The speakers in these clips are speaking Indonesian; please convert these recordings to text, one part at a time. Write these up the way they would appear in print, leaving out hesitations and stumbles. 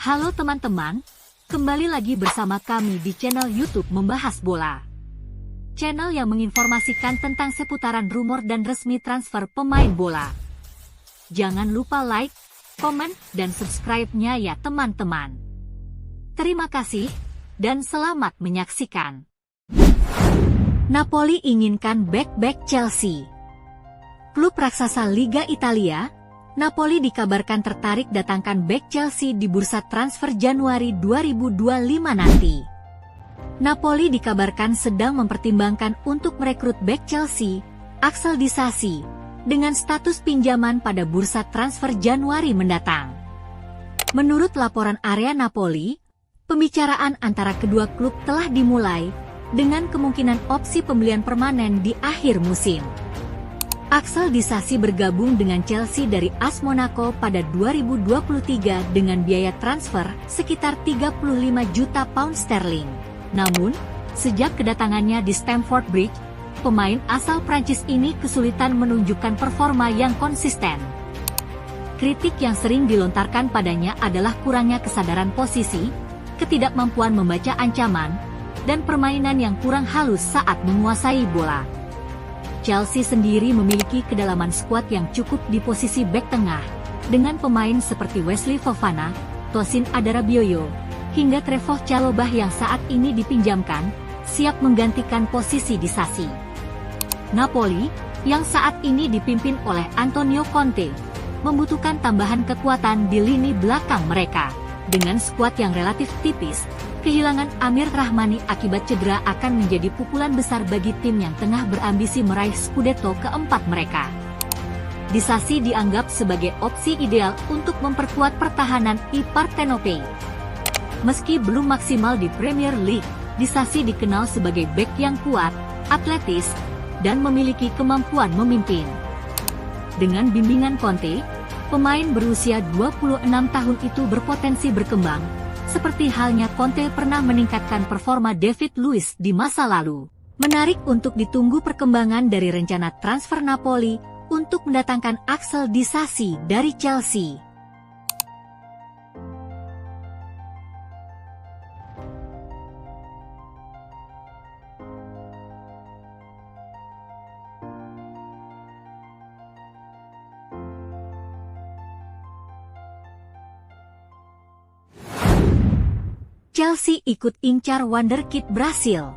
Halo teman-teman, kembali lagi bersama kami di channel YouTube Membahas Bola. Channel yang menginformasikan tentang seputaran rumor dan resmi transfer pemain bola. Jangan lupa like, komen, dan subscribe-nya ya teman-teman. Terima kasih, dan selamat menyaksikan. Napoli inginkan bek Chelsea. Klub raksasa Liga Italia, Napoli dikabarkan tertarik datangkan bek Chelsea di bursa transfer Januari 2025 nanti. Napoli dikabarkan sedang mempertimbangkan untuk merekrut bek Chelsea, Axel Disasi, dengan status pinjaman pada bursa transfer Januari mendatang. Menurut laporan area Napoli, pembicaraan antara kedua klub telah dimulai, dengan kemungkinan opsi pembelian permanen di akhir musim. Axel Disasi bergabung dengan Chelsea dari AS Monaco pada 2023 dengan biaya transfer sekitar 35 juta pound sterling. Namun, sejak kedatangannya di Stamford Bridge, pemain asal Prancis ini kesulitan menunjukkan performa yang konsisten. Kritik yang sering dilontarkan padanya adalah kurangnya kesadaran posisi, ketidakmampuan membaca ancaman, dan permainan yang kurang halus saat menguasai bola. Chelsea sendiri memiliki kedalaman skuad yang cukup di posisi bek tengah, dengan pemain seperti Wesley Fofana, Tosin Adarabioyo, hingga Trevoh Chalobah yang saat ini dipinjamkan, siap menggantikan posisi Disasi. Napoli, yang saat ini dipimpin oleh Antonio Conte, membutuhkan tambahan kekuatan di lini belakang mereka. Dengan skuad yang relatif tipis, kehilangan Amir Rahmani akibat cedera akan menjadi pukulan besar bagi tim yang tengah berambisi meraih Scudetto keempat mereka. Disasi dianggap sebagai opsi ideal untuk memperkuat pertahanan I Parthenope. Meski belum maksimal di Premier League, Disasi dikenal sebagai bek yang kuat, atletis, dan memiliki kemampuan memimpin. Dengan bimbingan Conte, pemain berusia 26 tahun itu berpotensi berkembang, seperti halnya Conte pernah meningkatkan performa David Luiz di masa lalu. Menarik untuk ditunggu perkembangan dari rencana transfer Napoli untuk mendatangkan Axel Disasi dari Chelsea. Chelsea ikut incar wonderkid Brasil.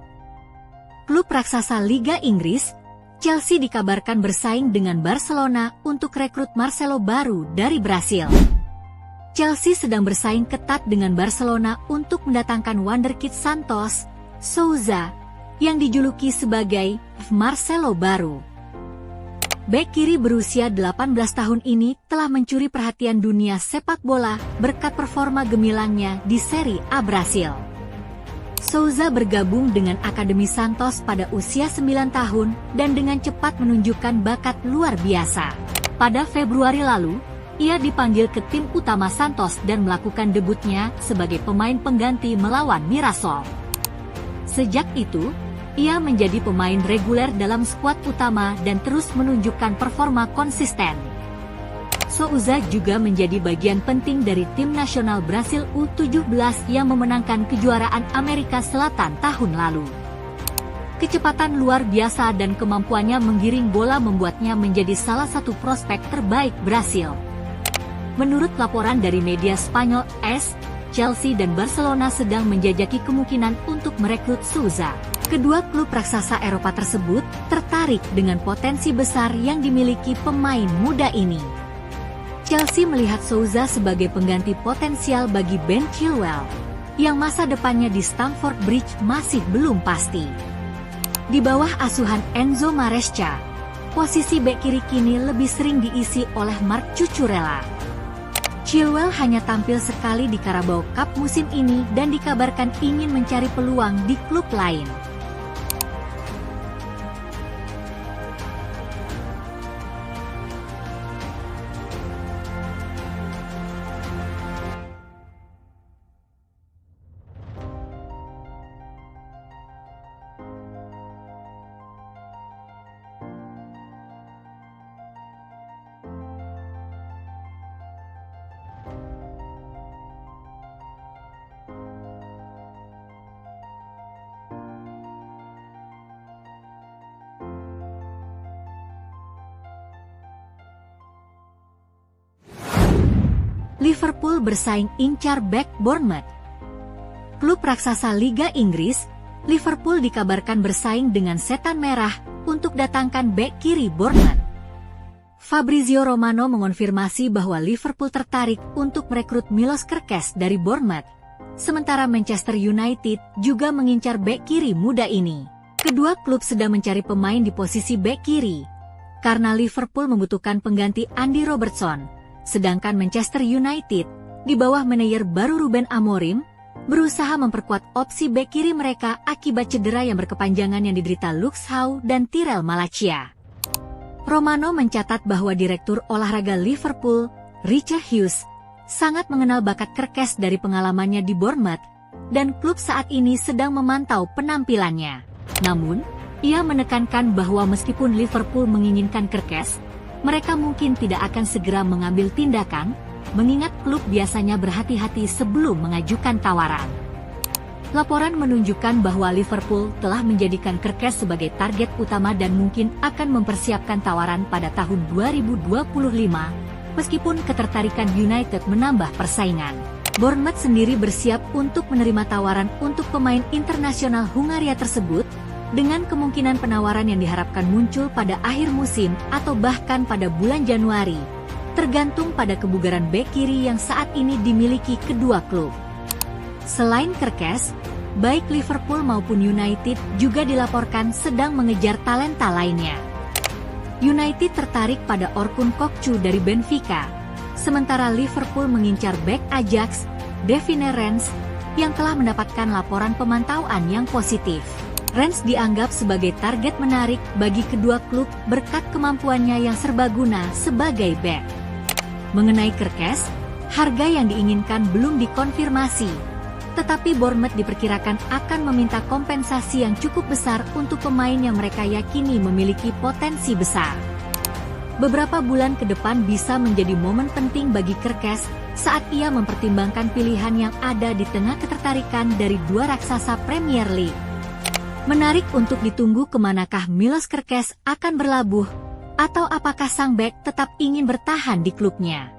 Klub raksasa Liga Inggris, Chelsea dikabarkan bersaing dengan Barcelona untuk rekrut Marcelo baru dari Brasil. Chelsea sedang bersaing ketat dengan Barcelona untuk mendatangkan wonderkid Santos Souza, yang dijuluki sebagai Marcelo baru. Bek kiri berusia 18 tahun ini telah mencuri perhatian dunia sepak bola berkat performa gemilangnya di Serie A Brasil. Souza bergabung dengan Akademi Santos pada usia 9 tahun dan dengan cepat menunjukkan bakat luar biasa. Pada Februari lalu, ia dipanggil ke tim utama Santos dan melakukan debutnya sebagai pemain pengganti melawan Mirassol. Sejak itu, ia menjadi pemain reguler dalam skuad utama dan terus menunjukkan performa konsisten. Souza juga menjadi bagian penting dari tim nasional Brasil U17 yang memenangkan kejuaraan Amerika Selatan tahun lalu. Kecepatan luar biasa dan kemampuannya menggiring bola membuatnya menjadi salah satu prospek terbaik Brasil. Menurut laporan dari media Spanyol AS, Chelsea dan Barcelona sedang menjajaki kemungkinan untuk merekrut Souza. Kedua klub raksasa Eropa tersebut tertarik dengan potensi besar yang dimiliki pemain muda ini. Chelsea melihat Souza sebagai pengganti potensial bagi Ben Chilwell, yang masa depannya di Stamford Bridge masih belum pasti. Di bawah asuhan Enzo Maresca, posisi bek kiri kini lebih sering diisi oleh Marc Cucurella. Chilwell hanya tampil sekali di Carabao Cup musim ini dan dikabarkan ingin mencari peluang di klub lain. Liverpool bersaing incar bek Bournemouth. Klub raksasa Liga Inggris, Liverpool dikabarkan bersaing dengan setan merah untuk datangkan bek kiri Bournemouth. Fabrizio Romano mengonfirmasi bahwa Liverpool tertarik untuk merekrut Milos Kerkez dari Bournemouth, sementara Manchester United juga mengincar bek kiri muda ini. Kedua klub sedang mencari pemain di posisi bek kiri, karena Liverpool membutuhkan pengganti Andy Robertson, sedangkan Manchester United, di bawah manajer baru Ruben Amorim, berusaha memperkuat opsi bek kiri mereka akibat cedera yang berkepanjangan yang diderita Luke Shaw dan Tyrell Malacia. Romano mencatat bahwa Direktur Olahraga Liverpool, Richard Hughes, sangat mengenal bakat Kerkez dari pengalamannya di Bournemouth, dan klub saat ini sedang memantau penampilannya. Namun, ia menekankan bahwa meskipun Liverpool menginginkan Kerkez, mereka mungkin tidak akan segera mengambil tindakan, mengingat klub biasanya berhati-hati sebelum mengajukan tawaran. Laporan menunjukkan bahwa Liverpool telah menjadikan Kerkez sebagai target utama dan mungkin akan mempersiapkan tawaran pada tahun 2025, meskipun ketertarikan United menambah persaingan. Bournemouth sendiri bersiap untuk menerima tawaran untuk pemain internasional Hungaria tersebut, dengan kemungkinan penawaran yang diharapkan muncul pada akhir musim atau bahkan pada bulan Januari, tergantung pada kebugaran bek kiri yang saat ini dimiliki kedua klub. Selain Kerkez, baik Liverpool maupun United juga dilaporkan sedang mengejar talenta lainnya. United tertarik pada Orkun Kokcu dari Benfica, sementara Liverpool mengincar bek Ajax, Devine Rens, yang telah mendapatkan laporan pemantauan yang positif. Rens dianggap sebagai target menarik bagi kedua klub berkat kemampuannya yang serbaguna sebagai bek. Mengenai Kerkez, harga yang diinginkan belum dikonfirmasi, tetapi Bournemouth diperkirakan akan meminta kompensasi yang cukup besar untuk pemain yang mereka yakini memiliki potensi besar. Beberapa bulan ke depan bisa menjadi momen penting bagi Kerkez saat ia mempertimbangkan pilihan yang ada di tengah ketertarikan dari dua raksasa Premier League. Menarik untuk ditunggu kemanakah Milos Kerkez akan berlabuh, atau apakah sang bek tetap ingin bertahan di klubnya.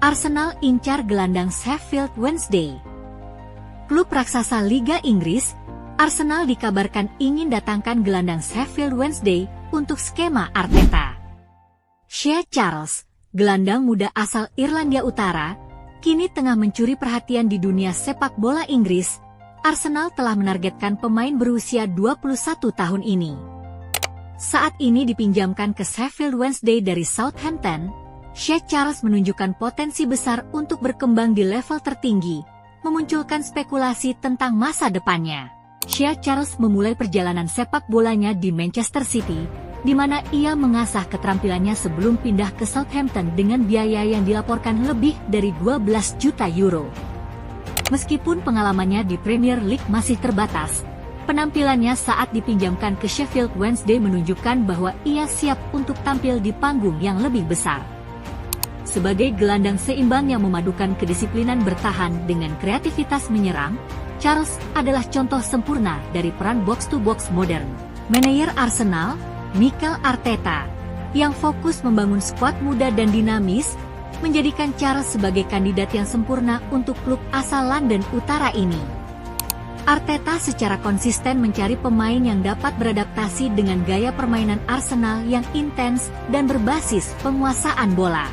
Arsenal incar gelandang Sheffield Wednesday. Klub raksasa Liga Inggris, Arsenal dikabarkan ingin datangkan gelandang Sheffield Wednesday untuk skema Arteta. Shea Charles, gelandang muda asal Irlandia Utara, kini tengah mencuri perhatian di dunia sepak bola Inggris. Arsenal telah menargetkan pemain berusia 21 tahun ini. Saat ini dipinjamkan ke Sheffield Wednesday dari Southampton. Shea Charles menunjukkan potensi besar untuk berkembang di level tertinggi, memunculkan spekulasi tentang masa depannya. Shea Charles memulai perjalanan sepak bolanya di Manchester City, di mana ia mengasah keterampilannya sebelum pindah ke Southampton dengan biaya yang dilaporkan lebih dari 12 juta euro. Meskipun pengalamannya di Premier League masih terbatas, penampilannya saat dipinjamkan ke Sheffield Wednesday menunjukkan bahwa ia siap untuk tampil di panggung yang lebih besar. Sebagai gelandang seimbang yang memadukan kedisiplinan bertahan dengan kreativitas menyerang, Charles adalah contoh sempurna dari peran box-to-box modern. Manajer Arsenal, Mikel Arteta, yang fokus membangun skuad muda dan dinamis, menjadikan Charles sebagai kandidat yang sempurna untuk klub asal London Utara ini. Arteta secara konsisten mencari pemain yang dapat beradaptasi dengan gaya permainan Arsenal yang intens dan berbasis penguasaan bola.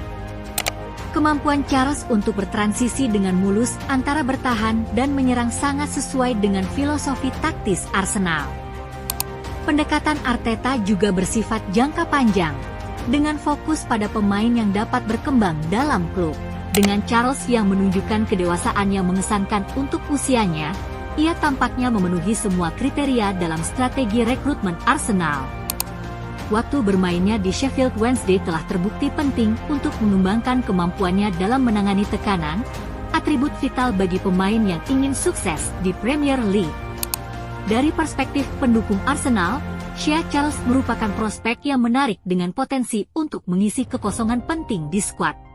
Kemampuan Charles untuk bertransisi dengan mulus antara bertahan dan menyerang sangat sesuai dengan filosofi taktis Arsenal. Pendekatan Arteta juga bersifat jangka panjang, dengan fokus pada pemain yang dapat berkembang dalam klub. Dengan Charles yang menunjukkan kedewasaan yang mengesankan untuk usianya, ia tampaknya memenuhi semua kriteria dalam strategi rekrutmen Arsenal. Waktu bermainnya di Sheffield Wednesday telah terbukti penting untuk mengembangkan kemampuannya dalam menangani tekanan, atribut vital bagi pemain yang ingin sukses di Premier League. Dari perspektif pendukung Arsenal, Shea Charles merupakan prospek yang menarik dengan potensi untuk mengisi kekosongan penting di skuad.